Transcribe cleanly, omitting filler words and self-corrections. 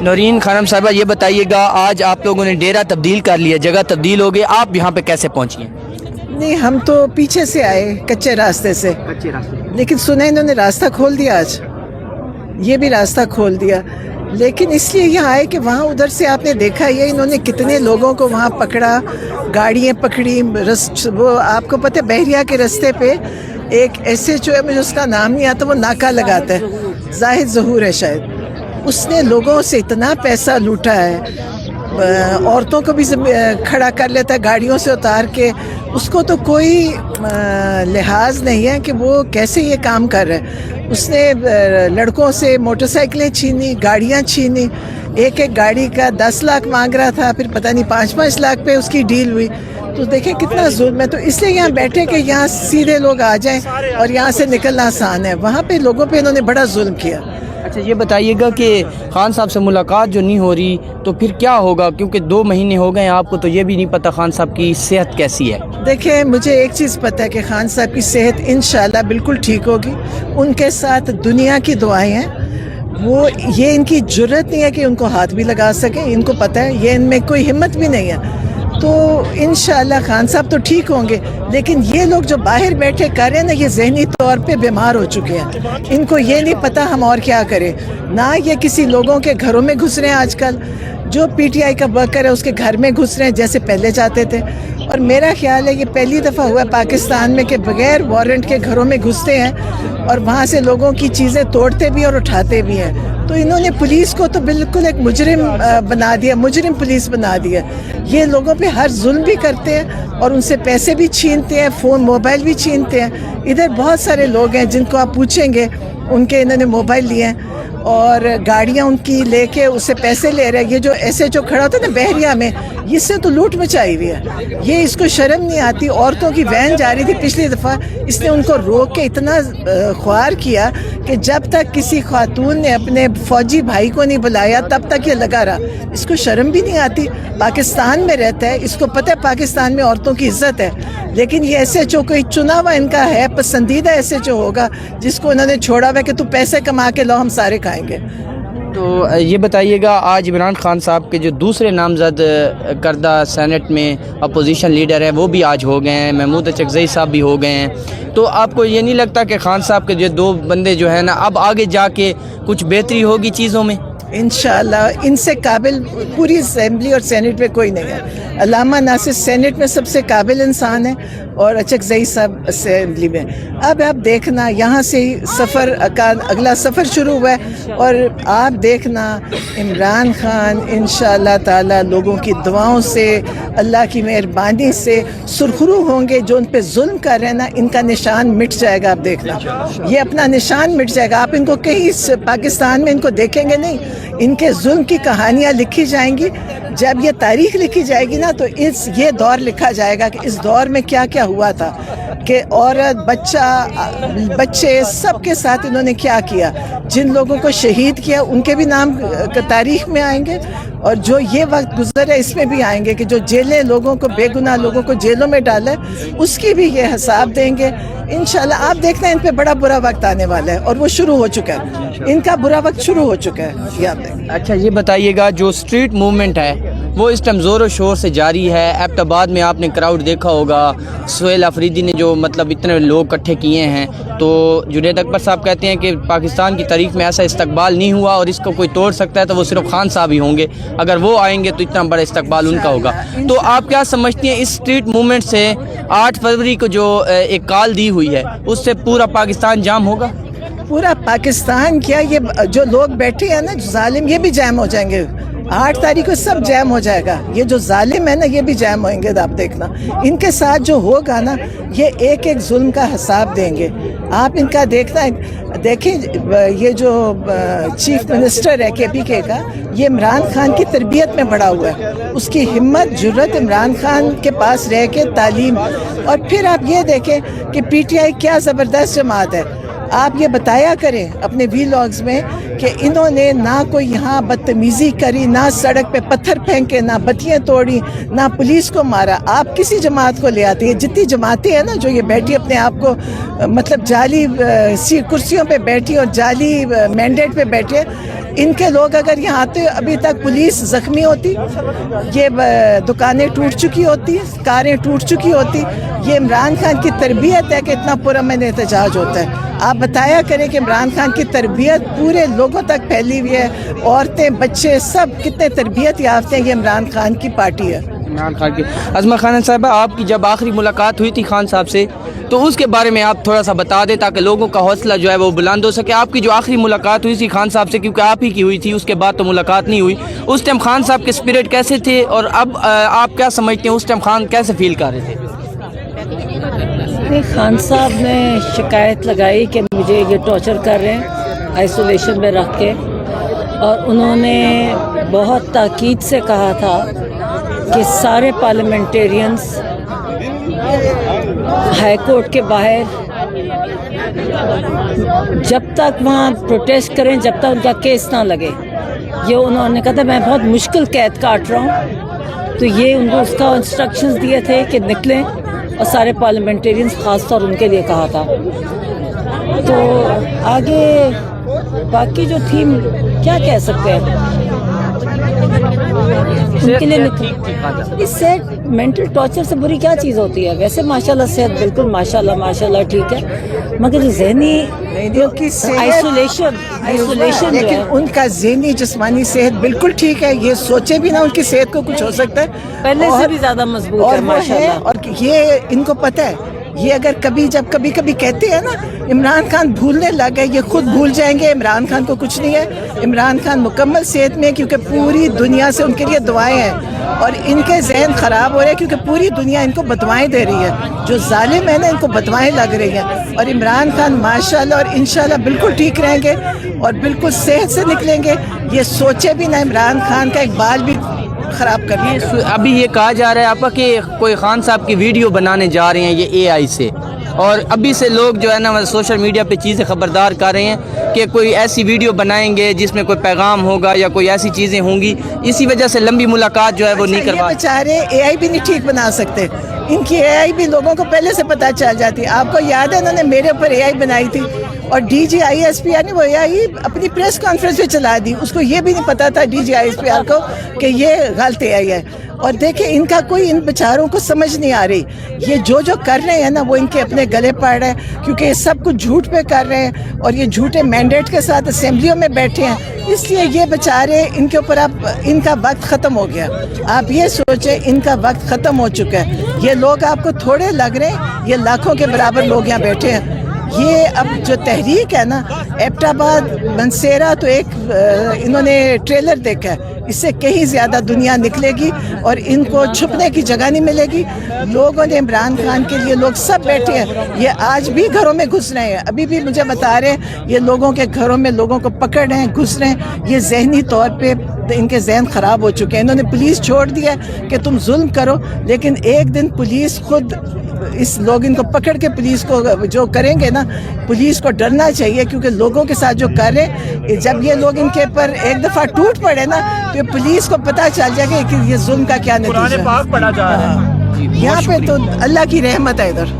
नौरीन खानम साहिबा, ये बताइएगा, आज आप लोगों ने डेरा तब्दील कर लिया, जगह तब्दील हो गई, आप यहाँ पे कैसे पहुँची हैं? नहीं, हम तो पीछे से आए, कच्चे रास्ते से, कच्चे रास्ते। लेकिन सुना इन्होंने रास्ता खोल दिया आज, ये भी रास्ता खोल दिया। लेकिन इसलिए यहाँ आए कि वहाँ उधर से आपने देखा ये इन्होंने कितने लोगों को वहाँ पकड़ा, गाड़ियाँ पकड़ी। वो आपको पता है बहरिया के रास्ते पे एक SHO है, मुझे उसका नाम नहीं आता, वो नाका लगाता है, जाहिद ज़हूर है शायद, उसने लोगों से इतना पैसा लूटा है, औरतों को भी खड़ा कर लेता है गाड़ियों से उतार के। उसको तो कोई लिहाज नहीं है कि वो कैसे ये काम कर रहा है। उसने लड़कों से मोटरसाइकिलें छीनी, गाड़ियाँ छीनी, एक एक गाड़ी का 10 लाख मांग रहा था, फिर पता नहीं 5-5 लाख पे उसकी डील हुई। तो देखें कितना जुल्म है। तो इसलिए यहाँ बैठे कि यहाँ सीधे लोग आ जाएं और यहाँ से निकलना आसान है, वहाँ पे लोगों पे इन्होंने बड़ा जुल्म किया। अच्छा, ये बताइएगा कि खान साहब से मुलाकात जो नहीं हो रही तो फिर क्या होगा, क्योंकि 2 महीने हो गए आपको, तो ये भी नहीं पता खान साहब की सेहत कैसी है। देखिए, मुझे एक चीज़ पता है कि खान साहब की सेहत इंशाल्लाह बिल्कुल ठीक होगी। उनके साथ दुनिया की दुआएं हैं। वो ये इनकी जुर्रत नहीं है कि उनको हाथ भी लगा सके, इनको पता है, ये इनमें कोई हिम्मत भी नहीं है। तो इंशाल्लाह खान साहब तो ठीक होंगे, लेकिन ये लोग जो बाहर बैठे कर रहे हैं ना, ये ज़हनी तौर पे बीमार हो चुके हैं। इनको ये नहीं पता हम और क्या करें। ना ये किसी लोगों के घरों में घुस रहे हैं आजकल, जो PTI का वर्कर है उसके घर में घुस रहे हैं जैसे पहले जाते थे। और मेरा ख्याल है ये पहली दफ़ा हुआ है पाकिस्तान में कि बगैर वारंट के घरों में घुसते हैं और वहाँ से लोगों की चीज़ें तोड़ते भी और उठाते भी हैं। तो इन्होंने पुलिस को तो बिल्कुल एक मुजरिम बना दिया, मुजरिम पुलिस बना दिया। ये लोगों पे हर जुल्म भी करते हैं और उनसे पैसे भी छीनते हैं, फ़ोन मोबाइल भी छीनते हैं। इधर बहुत सारे लोग हैं जिनको आप पूछेंगे, उनके इन्होंने मोबाइल लिए हैं और गाड़ियाँ उनकी लेके उससे पैसे ले रहे हैं। ये जो SHO खड़ा होता है ना बहरिया में, इससे तो लूट मचाई हुई है। ये इसको शर्म नहीं आती। औरतों की वैन जा रही थी पिछली दफ़ा, इसने उनको रोक के इतना ख्वार किया कि जब तक किसी खातून ने अपने फौजी भाई को नहीं बुलाया तब तक ये लगा रहा। इसको शर्म भी नहीं आती। पाकिस्तान में रहता है, इसको पता है पाकिस्तान में औरतों की इज्जत है, लेकिन ये SHO कोई चुना हुआ इनका है, पसंदीदा SHO होगा जिसको उन्होंने छोड़ा हुआ कि तू पैसे कमा के लो, हम सारे खाएंगे। तो ये बताइएगा, आज इमरान खान साहब के जो दूसरे नामजद करदा सेनेट में अपोजिशन लीडर है वो भी आज हो गए हैं, महमूद अचकज़ई साहब भी हो गए हैं। तो आपको ये नहीं लगता कि खान साहब के जो 2 बंदे जो है ना, अब आगे जाके कुछ बेहतरी होगी चीज़ों में? इंशाल्लाह इनसे काबिल पूरी असेंबली और सेनेट में कोई नहीं है। अल्लामा नासिर सेनेट में सबसे काबिल इंसान है और अचकज़ई साहब असेंबली में। अब आप देखना, यहाँ से ही सफ़र का अगला सफ़र शुरू हुआ है और आप देखना इमरान खान इंशाअल्लाह ताला लोगों की दुआओं से, अल्लाह की मेहरबानी से सुरखरू होंगे। जो उन पे जुल्म कर रहे हैं ना, इनका निशान मिट जाएगा। आप देखना, ये अपना निशान मिट जाएगा। आप इनको कहीं पाकिस्तान में इनको देखेंगे नहीं। इनके जुल्म की कहानियाँ लिखी जाएंगी। जब ये तारीख लिखी जाएगी ना, तो ये दौर लिखा जाएगा कि इस दौर में क्या क्या हुआ था, कि औरत, बच्चे सबके साथ इन्होंने क्या किया। जिन लोगों को शहीद किया उनके भी नाम तारीख में आएंगे और जो ये वक्त गुजरे इसमें भी आएंगे कि जो जेलें लोगों को, बेगुनाह लोगों को जेलों में डाला है, उसकी भी ये हिसाब देंगे इंशाल्लाह। आप देखना, इन पे बड़ा बुरा वक्त आने वाला है और वो शुरू हो चुका है। इनका बुरा वक्त शुरू हो चुका है, ये आप देखें। अच्छा, ये बताइएगा, जो स्ट्रीट मूवमेंट है वो इस टाइम ज़ोर शोर से जारी है। एबटाबाद में आपने क्राउड देखा होगा, सुहेल अफरीदी ने जो मतलब इतने लोग इकट्ठे किए हैं। तो जुनैद अकबर साहब कहते हैं कि पाकिस्तान की तारीख में ऐसा इस्तकबाल नहीं हुआ और इसको कोई तोड़ सकता है तो वो सिर्फ खान साहब ही होंगे। अगर वो आएंगे तो इतना बड़ा इस्तकबाल उनका होगा। तो आप क्या समझती हैं, इस स्ट्रीट मूवमेंट से 8 फरवरी को जो एक कॉल दी हुई है उससे पूरा पाकिस्तान जाम होगा? पूरा पाकिस्तान क्या, ये जो लोग बैठे हैं ना जालिम, ये भी जैम हो जाएंगे। 8 तारीख को सब जैम हो जाएगा। ये जो जालिम है ना, ये भी जैम होंगे। आप देखना, इनके साथ जो होगा ना, ये एक एक जुल्म का हिसाब देंगे। आप इनका देखना, देखें ये जो चीफ मिनिस्टर है KPK का, ये इमरान खान की तरबियत में बड़ा हुआ है। उसकी हिम्मत, जुर्रत इमरान खान के पास रह के तालीम। और फिर आप ये देखें कि PTI क्या ज़बरदस्त जमात है। آپ یہ بتایا کریں اپنے ویلاگز میں کہ انہوں نے نہ کوئی یہاں بدتمیزی کری، نہ سڑک پہ پتھر پھینکے، نہ بتیاں توڑی، نہ پولیس کو مارا. آپ کسی جماعت کو لے آتے ہیں، جتنی جماعتیں ہیں نا جو یہ بیٹھی اپنے آپ کو مطلب جعلی کرسیوں پہ بیٹھی اور جعلی مینڈیٹ پہ بیٹھے، ان کے لوگ اگر یہاں آتے ابھی تک پولیس زخمی ہوتی، یہ دکانیں ٹوٹ چکی ہوتی، کاریں ٹوٹ چکی ہوتی. یہ عمران خان کی تربیت ہے کہ اتنا پرامن احتجاج ہوتا ہے. آپ بتایا کریں کہ عمران خان کی تربیت پورے لوگوں تک پھیلی ہوئی ہے، عورتیں بچے سب کتنے تربیت یافتہ ہیں. یہ عمران خان کی پارٹی ہے. عمران خان کی. عظمہ خانم صاحبہ، آپ کی جب آخری ملاقات ہوئی تھی خان صاحب سے تو اس کے بارے میں آپ تھوڑا سا بتا دیں تاکہ لوگوں کا حوصلہ جو ہے وہ بلند ہو سکے. آپ کی جو آخری ملاقات ہوئی تھی خان صاحب سے، کیونکہ آپ ہی کی ہوئی تھی، اس کے بعد تو ملاقات نہیں ہوئی، اس ٹائم خان صاحب کے اسپرٹ کیسے تھے اور اب آپ کیا سمجھتے ہیں اس ٹائم خان کیسے فیل کر رہے تھے؟ خان صاحب نے شکایت لگائی کہ مجھے یہ ٹارچر کر رہے ہیں آئسولیشن میں رکھ کے، اور انہوں نے بہت تاکید سے کہا تھا کہ سارے پارلیمنٹیرینز ہائی کورٹ کے باہر جب تک وہاں پروٹیسٹ کریں جب تک ان کا کیس نہ لگے. یہ انہوں نے کہا تھا میں بہت مشکل قید کاٹ رہا ہوں، تو یہ ان کو اس کا انسٹرکشنز دیے تھے کہ نکلیں، اور سارے پارلیمنٹیرینز خاص طور ان کے لیے کہا تھا. تو آگے باقی جو تھیم کیا کہہ سکتے ہیں، ان کے لیے اس سے مینٹل ٹارچر سے بری کیا چیز ہوتی ہے. ویسے ماشاءاللہ صحت بالکل ماشاءاللہ ٹھیک ہے، مگر جو ذہنی آئسولیشن لیکن ان کا ذہنی جسمانی صحت بالکل ٹھیک ہے. یہ سوچے بھی نہ ان کی صحت کو کچھ ہو سکتا ہے، پہلے سے بھی زیادہ مضبوط ہے اور ماشاءاللہ. اور یہ ان کو پتہ ہے، یہ اگر کبھی کہتے ہیں نا عمران خان بھولنے لگ گئے، یہ خود بھول جائیں گے. عمران خان کو کچھ نہیں ہے، عمران خان مکمل صحت میں ہے کیونکہ پوری دنیا سے ان کے لیے دعائیں ہیں، اور ان کے ذہن خراب ہو رہے ہیں کیونکہ پوری دنیا ان کو بدوائیں دے رہی ہے. جو ظالم ہے نا ان کو بدوائیں لگ رہی ہیں، اور عمران خان ماشاءاللہ اور انشاءاللہ بالکل ٹھیک رہیں گے اور بالکل صحت سے نکلیں گے. یہ سوچے بھی نہ عمران خان کا ایک بال بھی خراب کرنی. ابھی یہ کہا جا رہا ہے آپ کہ کوئی خان صاحب کی ویڈیو بنانے جا رہے ہیں یہ اے آئی سے، اور ابھی سے لوگ جو ہے نا سوشل میڈیا پہ چیزیں خبردار کر رہے ہیں کہ کوئی ایسی ویڈیو بنائیں گے جس میں کوئی پیغام ہوگا یا کوئی ایسی چیزیں ہوں گی، اسی وجہ سے لمبی ملاقات جو ہے وہ نہیں کروا. بیچارے اے آئی بھی نہیں ٹھیک بنا سکتے، ان کی اے آئی بھی لوگوں کو پہلے سے پتہ چل جاتی. آپ کو یاد ہے انہوں نے میرے اوپر اے آئی بنائی تھی، اور D G I S P R نے وہ اے آئی اپنی پریس کانفرنس پہ چلا دی. اس کو یہ بھی نہیں پتا تھا D G I S P R کو کہ یہ غلط اے آئی ہے. اور دیکھیں ان کا کوئی ان بیچاروں کو سمجھ نہیں آ رہی. یہ جو کر رہے ہیں نا وہ ان کے اپنے گلے پڑ رہے ہیں، کیونکہ یہ سب کچھ جھوٹ پہ کر رہے ہیں اور یہ جھوٹے مینڈیٹ کے ساتھ اسمبلیوں میں بیٹھے ہیں. اس لیے یہ بیچارے ان کے اوپر اب ان کا وقت ختم ہو گیا. آپ یہ سوچیں ان کا وقت ختم ہو چکا ہے. یہ لوگ آپ کو تھوڑے لگ رہے ہیں، یہ لاکھوں کے برابر لوگ یہاں بیٹھے ہیں. یہ اب جو تحریک ہے نا ایبٹ آباد منصیرہ، تو ایک انہوں نے ٹریلر دیکھا ہے، اس سے کہیں زیادہ دنیا نکلے گی اور ان کو چھپنے کی جگہ نہیں ملے گی. لوگوں نے عمران خان کے لیے لوگ سب بیٹھے ہیں. یہ آج بھی گھروں میں گھس رہے ہیں، ابھی بھی مجھے بتا رہے ہیں یہ لوگوں کے گھروں میں لوگوں کو پکڑ رہے ہیں، گھس رہے ہیں. یہ ذہنی طور پہ ان کے ذہن خراب ہو چکے ہیں. انہوں نے پولیس چھوڑ دیا کہ تم ظلم کرو، لیکن ایک دن پولیس خود اس لوگ ان کو پکڑ کے پولیس کو جو کریں گے نا، پولیس کو ڈرنا چاہیے کیونکہ لوگوں کے ساتھ جو کر رہے، جب یہ لوگ ان کے پر ایک دفعہ ٹوٹ پڑے نا تو پولیس کو پتہ چل جائے گا کہ یہ ظلم کا کیا نتیجہ ہے. یہاں پہ تو اللہ کی رحمت ہے ادھر.